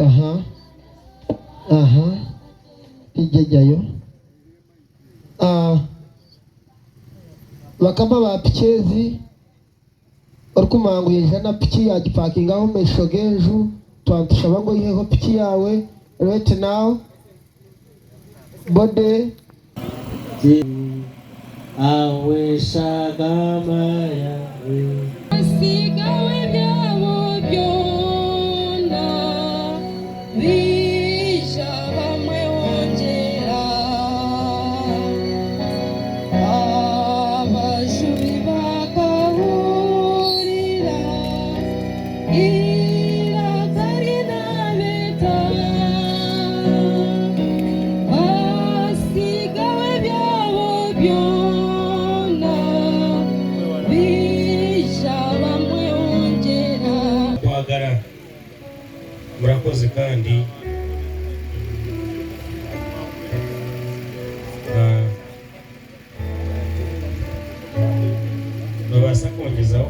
aha aha ijejayo bakamba ba pikezi orikumanguye jana piki ya gipakinga aho meshogeju twantushaba ngo yiheho piki yawe right now bode awe shagama yawe asigawe byabo byona bija bamwe wongera abajuri bakahurira irakari na beta asigawe byabo byona bija bamwe wongera. Kwagara murakoze kandi babasa kongezaho